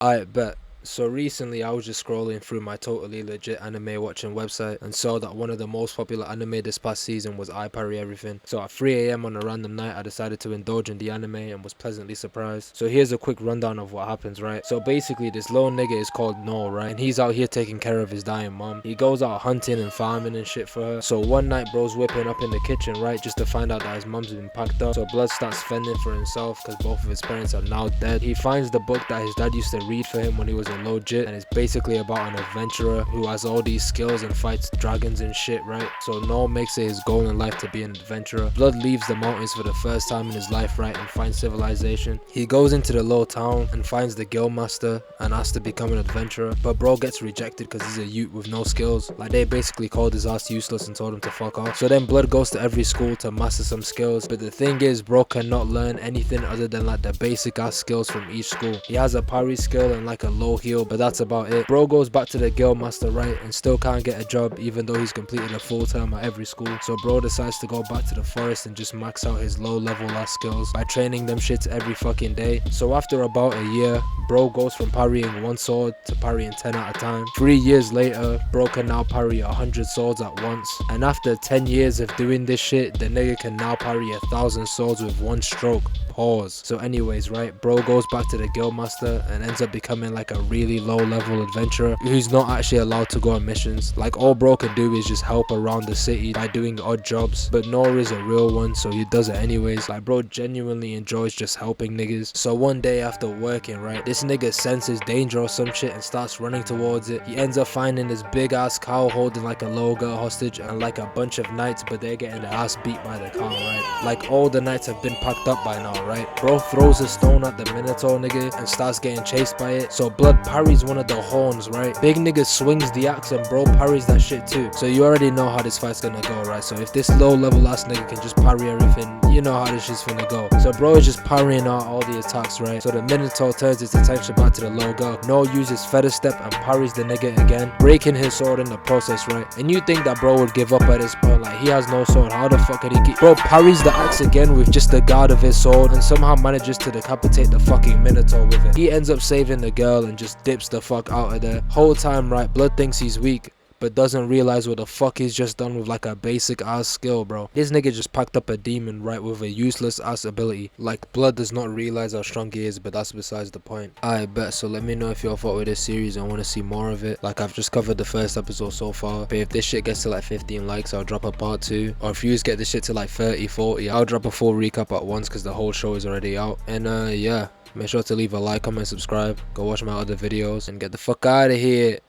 I bet. So recently I was just scrolling through my totally legit anime watching website and saw that one of the most popular anime this past season was I Parry Everything. So at 3 AM on a random night I decided to indulge in the anime and was pleasantly surprised. So here's a quick rundown of what happens, right? So basically this lone nigga is called No, right? And he's out here taking care of his dying mom. He goes out hunting and farming and shit for her. So one night bro's whipping up in the kitchen, right? Just to find out that his mom's been packed up. So Blood starts fending for himself because both of his parents are now dead. He finds the book that his dad used to read for him when he was legit, and it's basically about an adventurer who has all these skills and fights dragons and shit, right? So Noel makes it his goal in life to be an adventurer. Blood leaves the mountains for the first time in his life, right, and finds civilization. He goes into the low town and finds the guild master and asks to become an adventurer, but bro gets rejected because he's a youth with no skills. Like, they basically called his ass useless and told him to fuck off. So then Blood goes to every school to master some skills, but the thing is bro cannot learn anything other than like the basic ass skills from each school. He has a parry skill and like a low heal, but that's about it. Bro goes back to the guild master, right, and still can't get a job even though he's completed a full term at every school. So bro decides to go back to the forest and just max out his low level ass skills by training them shits every fucking day. So after about a year, bro goes from parrying one sword to parrying 10 at a time. 3 years later, bro can now parry 100 swords at once, and after 10 years of doing this shit, the nigga can now parry 1,000 swords with one stroke. Pause. So anyways, right, bro goes back to the guild master and ends up becoming like a really low level adventurer who's not actually allowed to go on missions. Like, all bro can do is just help around the city by doing odd jobs, but Nora is a real one, so he does it anyways. Like, bro genuinely enjoys just helping niggas. So one day after working, right, this nigga senses danger or some shit and starts running towards it. He ends up finding this big ass cow holding like a little girl hostage and like a bunch of knights, but they're getting their ass beat by the cow, right? Like, all the knights have been packed up by now, right? Bro throws a stone at the minotaur nigga and starts getting chased by it. So Blood parries one of the horns, right? Big nigga swings the axe and bro parries that shit too. So you already know how this fight's gonna go, right? So if this low level ass nigga can just parry everything, you know how this shit's finna go. So bro is just parrying out all the attacks, right? So the minotaur turns its attention back to the low girl. No uses feather step and parries the nigga again, breaking his sword in the process, right? And you think that bro would give up at this point, like, he has no sword, how the fuck could he keep? Bro parries the axe again with just the guard of his sword and somehow manages to decapitate the fucking minotaur with it. He ends up saving the girl and just dips the fuck out of there. Whole time, right, Blood thinks he's weak, but doesn't realize what the fuck he's just done with like a basic ass skill, bro. This nigga just packed up a demon, right, with a useless ass ability. Like, Blood does not realize how strong he is, but that's besides the point. I bet. So let me know if y'all thought with this series and want to see more of it. Like, I've just covered the first episode so far, but if this shit gets to like 15 likes, I'll drop a part 2. Or if you just get this shit to like 30, 40, I'll drop a full recap at once because the whole show is already out. And yeah, make sure to leave a like, comment, subscribe, go watch my other videos, and get the fuck out of here.